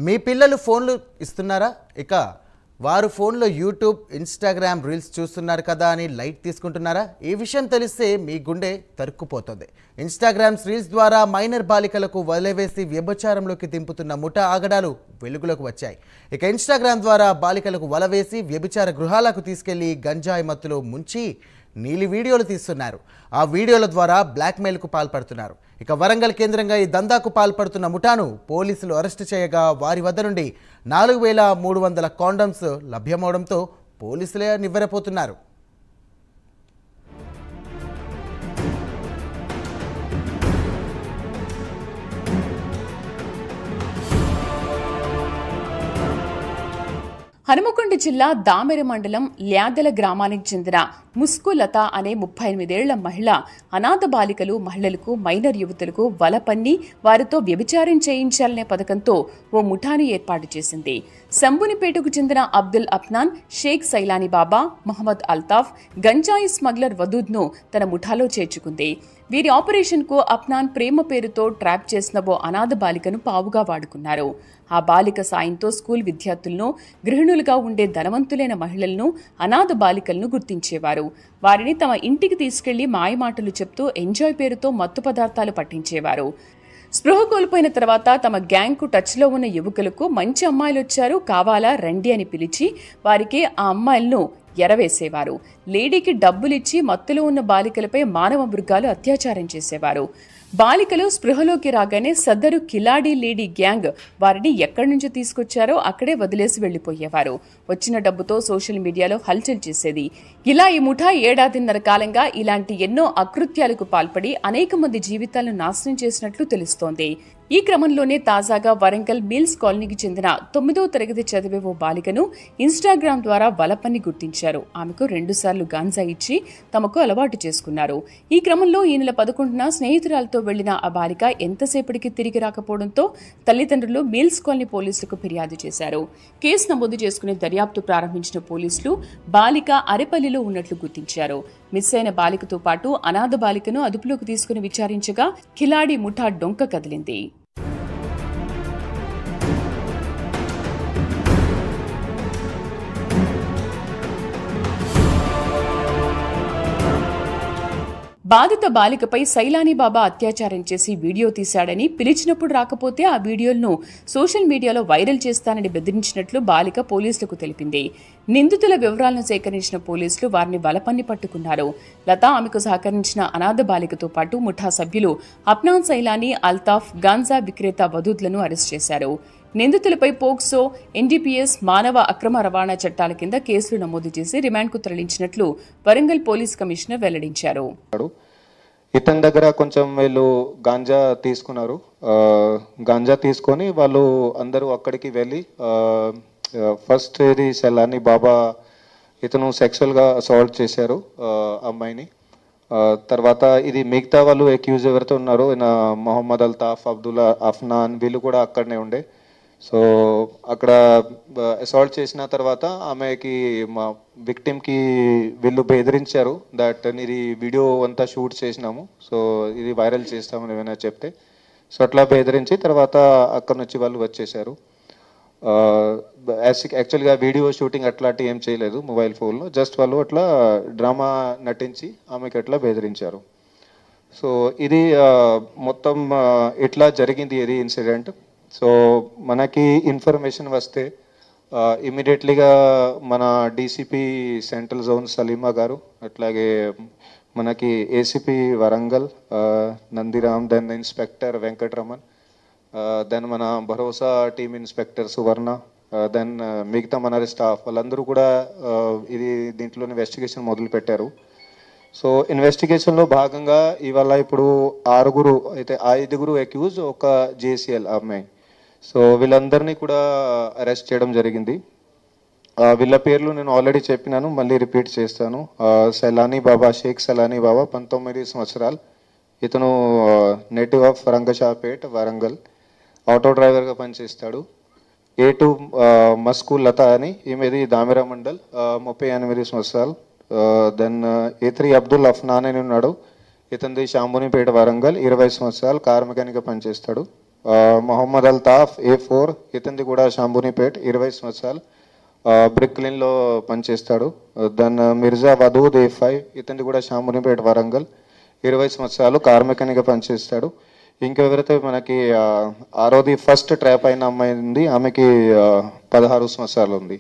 మీ పిల్లలు ఫోన్లు ఇస్తున్నారా? ఇక వారు ఫోన్లో యూట్యూబ్, ఇన్స్టాగ్రామ్ రీల్స్ చూస్తున్నారు కదా అని లైట్ తీసుకుంటున్నారా? ఈ విషయం తెలిస్తే మీ గుండె తరుక్కుపోతుంది. ఇన్స్టాగ్రామ్ రీల్స్ ద్వారా మైనర్ బాలికలకు వలవేసి వ్యభిచారంలోకి దింపుతున్న ముఠా ఆగడాలు వెలుగులోకి వచ్చాయి. ఇక ఇన్స్టాగ్రామ్ ద్వారా బాలికలకు వలవేసి వ్యభిచార గృహాలకు తీసుకెళ్లి గంజాయి మత్తులో ముంచి నీలి వీడియోలు తీస్తున్నారు. ఆ వీడియోల ద్వారా బ్లాక్మెయిల్కు పాల్పడుతున్నారు. ఇక వరంగల్ కేంద్రంగా ఈ దందాకు పాల్పడుతున్న ముఠాను పోలీసులు అరెస్టు చేయగా వారి వద్ద నుండి 4300 కాండమ్స్ లభ్యమవడంతో పోలీసులే నివ్వెరపోతున్నారు. హనుమకొండ జిల్లా దామెర మండలం ల్యాదెల గ్రామానికి చెందిన ముస్కులత అనే 38 ఏళ్ల మహిళ అనాథ బాలికలు, మహిళలకు, మైనర్ యువతులకు వలపన్ని వారితో వ్యభిచారం చేయించాలనే పథకంతో ఓ ముఠాను ఏర్పాటు చేసింది. సంబునిపేటకు చెందిన అబ్దుల్ అఫ్నాన్, షేక్ సైలానీ బాబా, మహమ్మద్ అల్తాఫ్ గంజాయి స్మగ్లర్ వదూద్ను తన ముఠాలో చేర్చుకుంది. వీరి ఆపరేషన్ కు అఫ్నాన్ ప్రేమ పేరుతో ట్రాప్ చేసిన ఓ అనాథ బాలికను పావుగా వాడుకున్నారు. ఆ బాలిక సాయంతో స్కూల్ విద్యార్థులను, గృహిణులుగా ఉండే ధనవంతులైన మహిళలను, అనాథ బాలికలను గుర్తించేవారు. వారిని తమ ఇంటికి తీసుకెళ్లి మాయమాటలు చెప్తూ ఎంజాయ్ పేరుతో మత్తు పదార్థాలు పట్టించేవారు. స్పృహ కోల్పోయిన తర్వాత తమ గ్యాంగ్కు టచ్లో ఉన్న యువకులకు మంచి అమ్మాయిలు వచ్చారు, కావాలా రండి అని పిలిచి వారికి ఆ అమ్మాయిలను ఎరవేసేవారు. లేడీకి డబ్బులిచ్చి మత్తులో ఉన్న బాలికలపై మానవ మృగాలు అత్యాచారం చేసేవారు. బాలికలు స్పృహలోకి రాగానే సదరు కిలాడీ లేడీ గ్యాంగ్ వారిని ఎక్కడి నుంచి తీసుకొచ్చారో అక్కడే వదిలేసి వెళ్లిపోయేవారు. వచ్చిన డబ్బుతో సోషల్ మీడియాలో హల్చల్ చేసేది. ఇలా ఈ ముఠా ఏడాదిన్నర కాలంగా ఇలాంటి ఎన్నో అకృత్యాలకు పాల్పడి అనేక మంది జీవితాలను నాశనం చేసినట్లు తెలుస్తోంది. ఈ క్రమంలోనే తాజాగా వరంగల్ మిల్స్ కాలనీకి చెందిన 9వ తరగతి చదివే ఓ బాలికను ఇన్స్టాగ్రామ్ ద్వారా వలపన్ని గుర్తించారు. ఆమెకు 2 సార్లు గాంజా ఇచ్చి తమకు అలవాటు చేసుకున్నారు. ఈ క్రమంలో ఈ నెల 11న స్నేహితురాలతో వెళ్లిన ఆ బాలిక ఎంతసేపటికి తిరిగి రాకపోవడంతో తల్లిదండ్రులు మిల్స్ కాలనీ పోలీసులకు ఫిర్యాదు చేశారు. కేసు నమోదు చేసుకుని దర్యాప్తు ప్రారంభించిన పోలీసులు బాలిక అరెపల్లిలో ఉన్నట్లు గుర్తించారు. మిస్ అయిన బాలికతో పాటు అనాథ బాలికను అదుపులోకి తీసుకుని విచారించగా కిలాడి ముఠా డొంక కదిలింది. బాధిత బాలికపై సైలానీ బాబా అత్యాచారం చేసి వీడియో తీశాడని, పిలిచినప్పుడు రాకపోతే ఆ వీడియోలను సోషల్ మీడియాలో వైరల్ చేస్తానని బెదిరించినట్లు బాలిక పోలీసులకు తెలిపింది. నిందితుల వివరాలను సేకరించిన పోలీసులు వారిని వలపన్ని పట్టుకున్నారు. లత ఆమెకు సహకరించిన అనాథ బాలికతో పాటు ముఠా సభ్యులు అఫ్నాన్, సైలానీ, అల్తాఫ్, గాంజా విక్రేత వదూద్లను అరెస్ట్ చేశారు. నిందితులపై పోక్సో, ఎన్డీపీఎస్, మానవ అక్రమ రవాణా చట్టాల కింద కేసులు నమోదు చేసి రిమాండ్కు తరలించినట్లు వరంగల్ పోలీస్ కమిషనర్ వెల్లడించారు. ఇతని దగ్గర కొంచెం వీళ్ళు గాంజా తీసుకున్నారు. గాంజా తీసుకొని వాళ్ళు అందరూ అక్కడికి వెళ్ళి ఫస్ట్ ఇది సైలానీ బాబా ఇతను సెక్సువల్గా అసాల్ట్ చేశారు అమ్మాయిని. తర్వాత ఇది మిగతా వాళ్ళు అక్యూజ్ ఎవరైతే ఉన్నారో మొహమ్మద్ అల్తాఫ్, అబ్దుల్ అఫ్నాన్ వీళ్ళు కూడా అక్కడనే ఉండే. సో అక్కడ అసాల్ట్ చేసిన తర్వాత ఆమెకి మా విక్టిమ్కి వీళ్ళు బెదిరించారు దట్ ఇది వీడియో అంతా షూట్ చేసినాము, సో ఇది వైరల్ చేస్తామని ఏమైనా చెప్తే. సో అట్లా బెదిరించి తర్వాత అక్కడ నుంచి వాళ్ళు వచ్చేసారు. యాక్చువల్గా వీడియో షూటింగ్ అట్లాంటి ఏం చేయలేదు మొబైల్ ఫోన్లో, జస్ట్ వాళ్ళు అట్లా డ్రామా నటించి ఆమెకి అట్లా బెదిరించారు. సో ఇది మొత్తం ఇట్లా జరిగింది ఇది ఇన్సిడెంట్. సో మనకి ఇన్ఫర్మేషన్ వస్తే ఇమీడియట్లీగా మన డీసీపీ సెంట్రల్ జోన్ సలీమా గారు, అట్లాగే మనకి ACP Warangal Nandiram, then inspector Venkataraman, then మన భరోసా టీమ్ ఇన్స్పెక్టర్ సువర్ణ, దెన్ మిగతా మన స్టాఫ్ వాళ్ళందరూ కూడా ఇది దీంట్లో ఇన్వెస్టిగేషన్ మొదలు పెట్టారు. సో ఇన్వెస్టిగేషన్లో భాగంగా ఇవాళ ఇప్పుడు 6 అయితే 5 అక్యూజ్, ఒక జేసీఎల్ అమ్మాయి. సో వీళ్ళందరినీ కూడా అరెస్ట్ చేయడం జరిగింది. వీళ్ళ పేర్లు నేను ఆల్రెడీ చెప్పినాను, మళ్ళీ రిపీట్ చేస్తాను. సైలానీ బాబా, షేక్ సైలానీ బాబా 19 సంవత్సరాలు. ఇతను నేటివ్ ఆఫ్ రంగషాపేట్ వరంగల్, ఆటో డ్రైవర్గా పనిచేస్తాడు. A2 మస్కులత అని, ఈమెది దామెర మండల్, 38 సంవత్సరాలు. దెన్ A3 అబ్దుల్ అఫ్నాన్ అని ఉన్నాడు. ఇతనిది శాంబునిపేట వరంగల్, 20 సంవత్సరాలు, కార్ మెకానిక్గా పనిచేస్తాడు. మొహమ్మద్ అల్తాఫ్ A4 ఇతనిది కూడా షాంబూనిపేట్ 20 సంవత్సరాలు బ్రిక్లిన్లో పనిచేస్తాడు. దెన్ మిర్జా వదూద్ A5 ఇతనిది కూడా షాంబూనిపేట్ వరంగల్ 20 సంవత్సరాలు కార్ మెకానిక్గా పనిచేస్తాడు. ఇంకెవరైతే మనకి ఆరోది ఫస్ట్ ట్రాప్ అయిన అమ్మాయి ఉంది, ఆమెకి 16 సంవత్సరాలు ఉంది.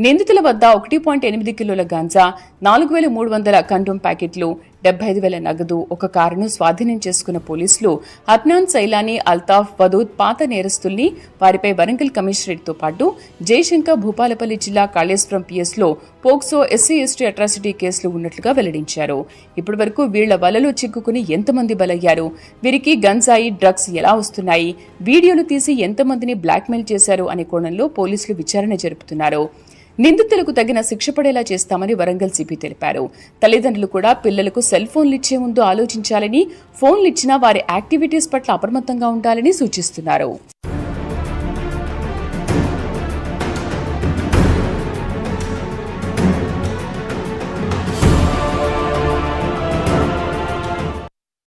నిందితుల వద్ద 1.8 కిలోల గాంజా, 4,300 కండోమ్ ప్యాకెట్లు, 75,000 నగదు, ఒక కారును స్వాధీనం చేసుకున్న పోలీసులు అద్నాన్ సైలానీ, అల్తాఫ్, వదూద్ పాత నేరస్తుల్ని, వారిపై వరంగల్ కమిషనరేట్తో పాటు జయశంకర్ భూపాలపల్లి జిల్లా కాళేశ్వరం పిఎస్లో పోక్సో SC/ST అట్రాసిటీ కేసులు ఉన్నట్లుగా వెల్లడించారు. ఇప్పటి వరకు వీళ్ల వలలో చిక్కుకుని ఎంతమంది బలయ్యారు, వీరికి గంజాయి, డ్రగ్స్ ఎలా వస్తున్నాయి, వీడియోలు తీసి ఎంతమందిని బ్లాక్మెయిల్ చేశారు అనే కోణంలో పోలీసులు విచారణ జరుపుతున్నారు. నిందితులకు తగిన శిక్ష పడేలా చేస్తామని వరంగల్ సిపి తెలిపారు. తల్లిదండ్రులు కూడా పిల్లలకు సెల్ ఫోన్లు ఇచ్చే ముందు ఆలోచించాలని, ఫోన్లు ఇచ్చినా వారి యాక్టివిటీస్ పట్ల అప్రమత్తంగా ఉండాలని సూచిస్తున్నారు.